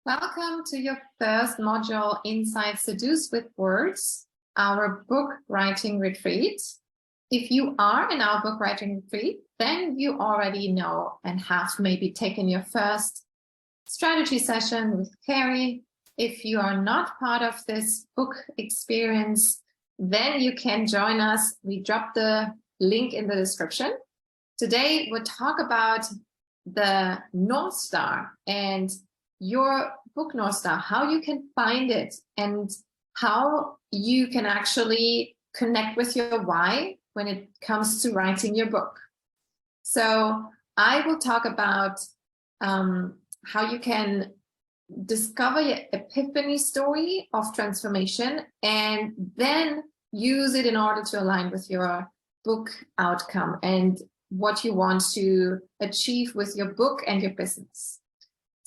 Welcome to your first module inside Seduce with Words, our book writing retreat. If you are in our book writing retreat, then you already know and have maybe taken your first strategy session with Carrie. If you are not part of this book experience, then you can join us. We dropped the link in the description. Today, we'll talk about the North Star and your book North Star, how you can find it and how you can actually connect with your why when it comes to writing your book. So I will talk about how you can discover your epiphany story of transformation and then use it in order to align with your book outcome and what you want to achieve with your book and your business.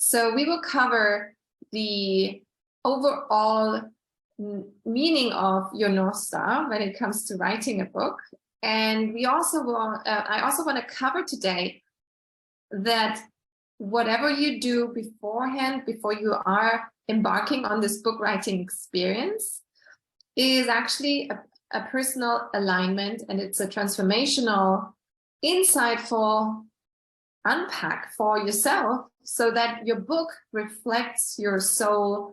So we will cover the overall meaning of your North Star when it comes to writing a book. And we also will, I also want to cover today that whatever you do beforehand, before you are embarking on this book writing experience, is actually a personal alignment, and it's a transformational, insightful unpack for yourself so that your book reflects your soul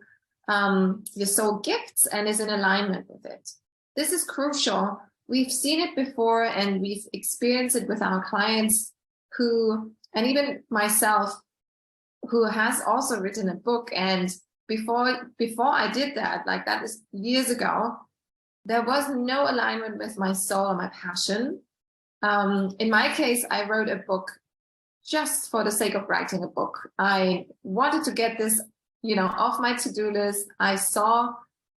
gifts and is in alignment with it. This is crucial. We've seen it before and we've experienced it with our clients who, and even myself, who has also written a book. And before I did that, like that is years ago, there was no alignment with my soul or my passion. In my case, I wrote a book just for the sake of writing a book. I wanted to get this, off my to-do list. I saw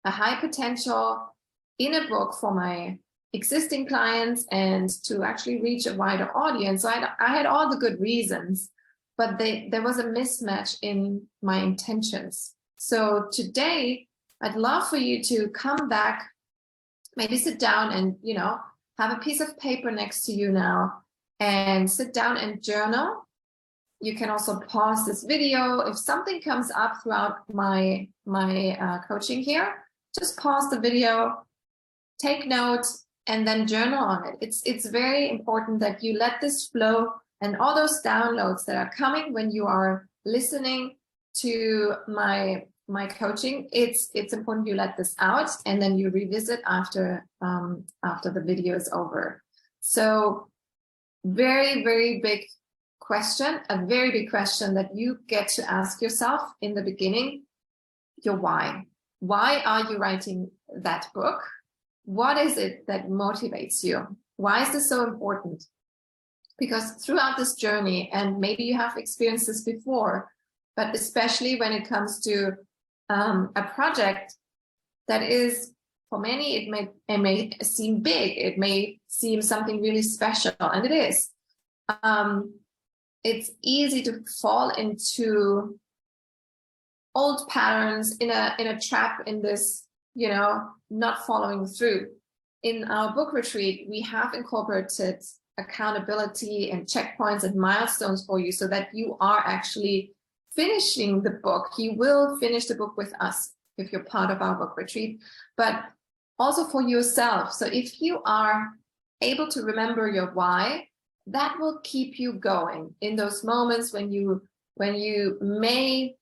a high potential in a book for my existing clients and to actually reach a wider audience. So I had all the good reasons, but there was a mismatch in my intentions. So today, I'd love for you to come back, maybe sit down and, have a piece of paper next to you now and sit down and journal. You can also pause this video. If something comes up throughout my coaching here, just pause the video, take notes, and then journal on it. It's very important that you let this flow, and all those downloads that are coming when you are listening to my coaching, it's important you let this out and then you revisit after the video is over. So very, very big question, a very big question that you get to ask yourself in the beginning, your why. Why are you writing that book? What is it that motivates you? Why is this so important? Because throughout this journey, and maybe you have experienced this before, but especially when it comes to a project that is, for many, it may seem big, it may seem something really special, and it is. It's easy to fall into old patterns, in a trap, in this, not following through. In our book retreat, we have incorporated accountability and checkpoints and milestones for you so that you are actually finishing the book. You will finish the book with us if you're part of our book retreat, but also for yourself. So if you are able to remember your why, that will keep you going in those moments when you may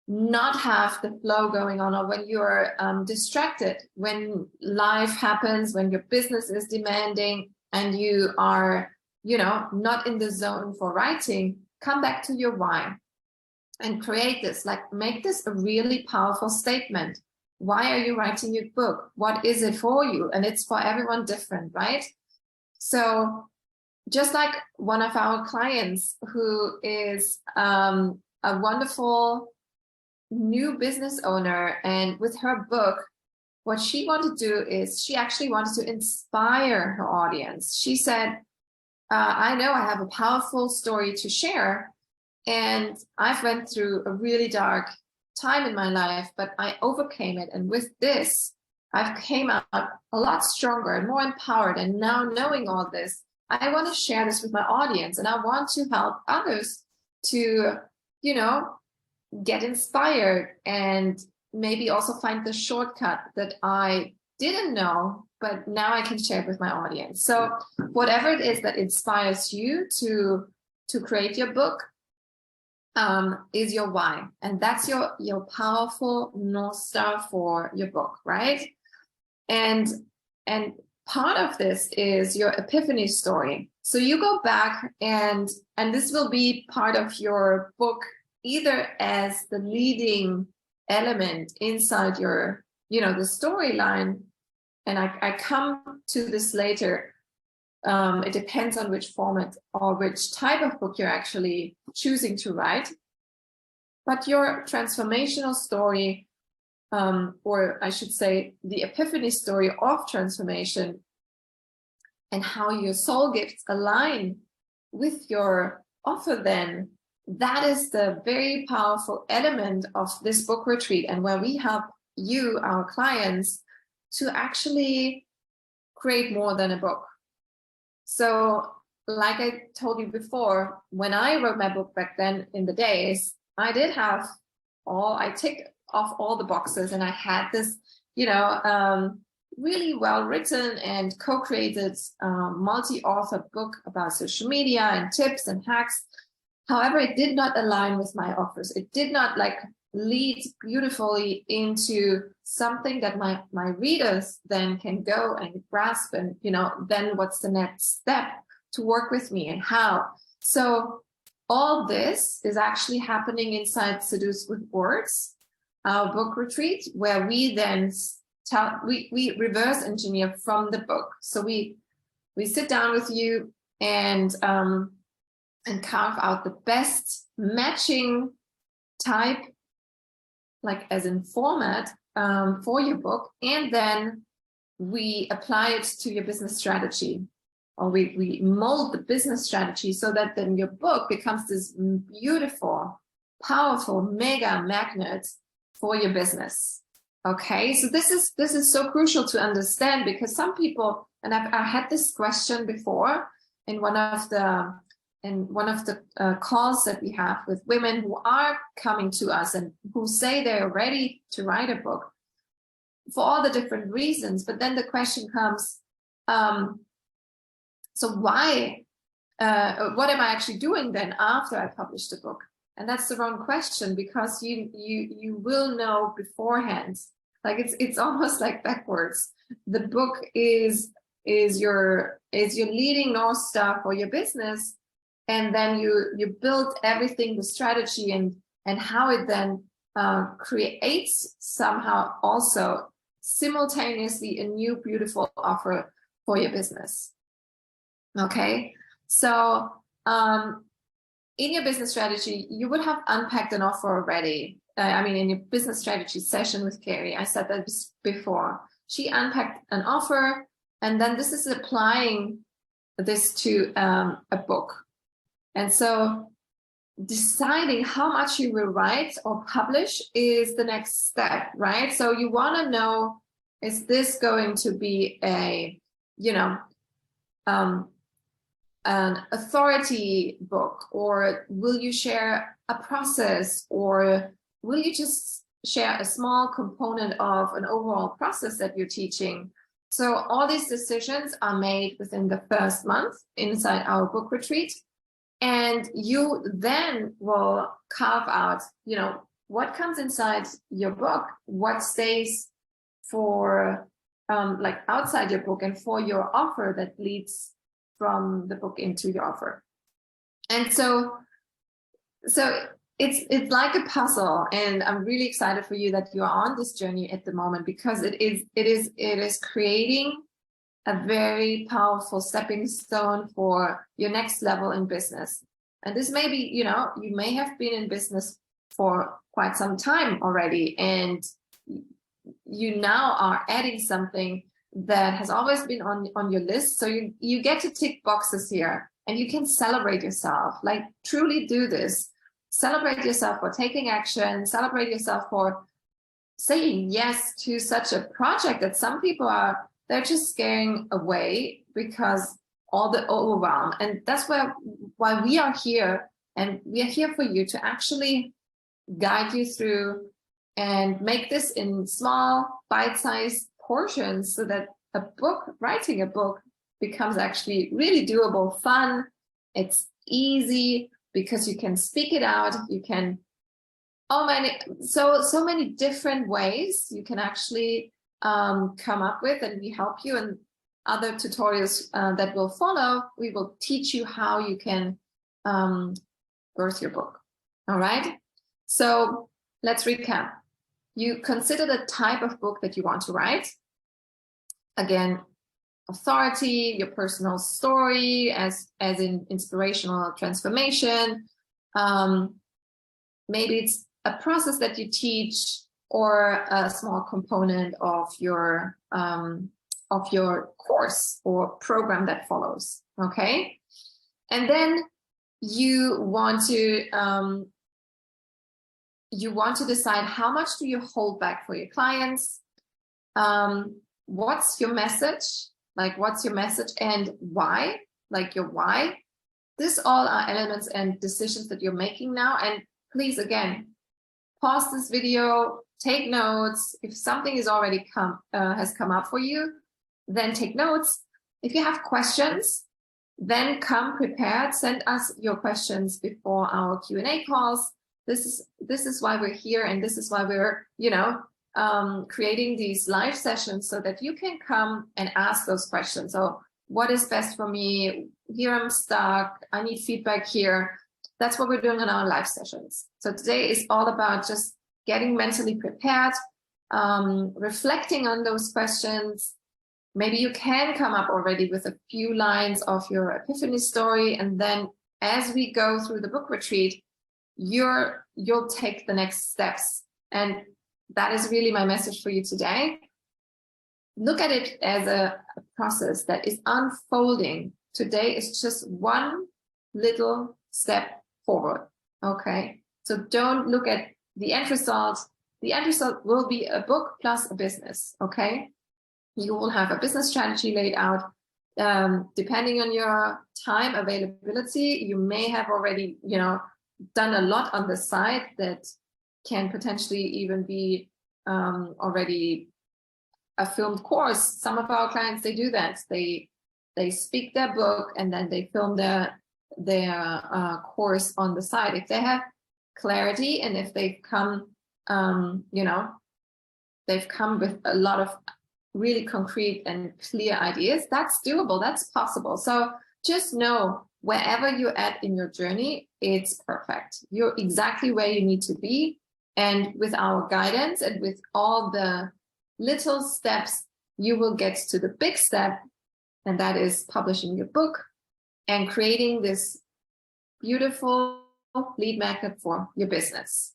not have the flow going on, or when you're distracted, when life happens, when your business is demanding and you are, not in the zone for writing. Come back to your why and create this, make this a really powerful statement. Why are you writing your book? What is it for you? And it's for everyone different, right? So just like one of our clients who is a wonderful new business owner, and with her book, what she wanted to do is she actually wanted to inspire her audience. She said, I know I have a powerful story to share, and I've went through a really dark time in my life, but I overcame it. And with this, I've came out a lot stronger and more empowered. And now, knowing all this, I want to share this with my audience, and I want to help others to, get inspired and maybe also find the shortcut that I didn't know, but now I can share it with my audience. So whatever it is that inspires you to create your book is your why. And that's your powerful North Star for your book, right? And part of this is your epiphany story. So you go back and this will be part of your book, either as the leading element inside your, the storyline. And I come to this later. It depends on which format or which type of book you're actually choosing to write. But your transformational story, or I should say the epiphany story of transformation, and how your soul gifts align with your offer, then that is the very powerful element of this book retreat, and where we help you, our clients, to actually create more than a book. So like I told you before, when I wrote my book back then in the days, I did have I ticked off all the boxes, and I had this, really well written and co-created multi-author book about social media and tips and hacks. However, it did not align with my offers. It did not lead beautifully into something that my readers then can go and grasp, and then what's the next step to work with me and how. So all this is actually happening inside Seduce with Words, our book retreat, where we then we reverse engineer from the book. So we sit down with you and carve out the best matching type, as in format, for your book, and then we apply it to your business strategy, or we mold the business strategy so that then your book becomes this beautiful, powerful mega magnet for your business. Okay, so this is so crucial to understand, because some people, and I had this question before in one of the calls that we have with women who are coming to us and who say they're ready to write a book for all the different reasons. But then the question comes, so why, what am I actually doing then after I publish the book? And that's the wrong question, because you will know beforehand. It's almost like backwards. The book is your leading North Star for your business. And then you build everything, the strategy and how it then creates somehow also simultaneously a new beautiful offer for your business. Okay, so in your business strategy, you would have unpacked an offer already. In your business strategy session with Carrie, I said that before. She unpacked an offer, and then this is applying this to a book. And so deciding how much you will write or publish is the next step, right? So you want to know, is this going to be an authority book, or will you share a process, or will you just share a small component of an overall process that you're teaching? So all these decisions are made within the first month inside our book retreat. And you then will carve out, what comes inside your book, what stays for outside your book and for your offer that leads from the book into your offer. And so it's like a puzzle, and I'm really excited for you that you are on this journey at the moment, because it is creating a very powerful stepping stone for your next level in business. And this may be, you may have been in business for quite some time already, and you now are adding something that has always been on your list. So you get to tick boxes here, and you can celebrate yourself, truly do this. Celebrate yourself for taking action, celebrate yourself for saying yes to such a project that some people they're just scaring away because all the overwhelm. And that's why we are here, and we are here for you to actually guide you through and make this in small bite-sized portions so that writing a book becomes actually really doable, fun. It's easy because you can speak it out. You can, so many different ways you can actually come up with, and we help you. And other tutorials that will follow, we will teach you how you can birth your book. All right. So let's recap. You consider the type of book that you want to write. Again, authority, your personal story, as in inspirational transformation. Maybe it's a process that you teach, or a small component of your course or program that follows. Okay, and then you want to decide how much do you hold back for your clients. What's your message? Like, what's your message and why? Like your why. This all are elements and decisions that you're making now. And please, again, pause this video, take notes. If something is already has come up for you, then take notes. If you have questions, then come prepared. Send us your questions before our Q&A calls. This is why we're here, and this is why we're, creating these live sessions, so that you can come and ask those questions. So what is best for me? Here I'm stuck. I need feedback here. That's what we're doing in our live sessions. So today is all about just getting mentally prepared, reflecting on those questions. Maybe you can come up already with a few lines of your epiphany story, and then as we go through the book retreat, you'll take the next steps. And that is really my message for you today. Look at it as a process that is unfolding. Today is just one little step forward. Okay, so don't look at the end result. The end result will be a book plus a business. Okay, you will have a business strategy laid out. Depending on your time availability, you may have already, done a lot on the side that can potentially even be already a filmed course. Some of our clients, they do that. They speak their book and then they film their course on the side. If they have clarity, and if they've come, they've come with a lot of really concrete and clear ideas, that's doable, that's possible. So just know, wherever you're at in your journey, it's perfect. You're exactly where you need to be. And with our guidance and with all the little steps, you will get to the big step, and that is publishing your book and creating this beautiful lead magnet for your business.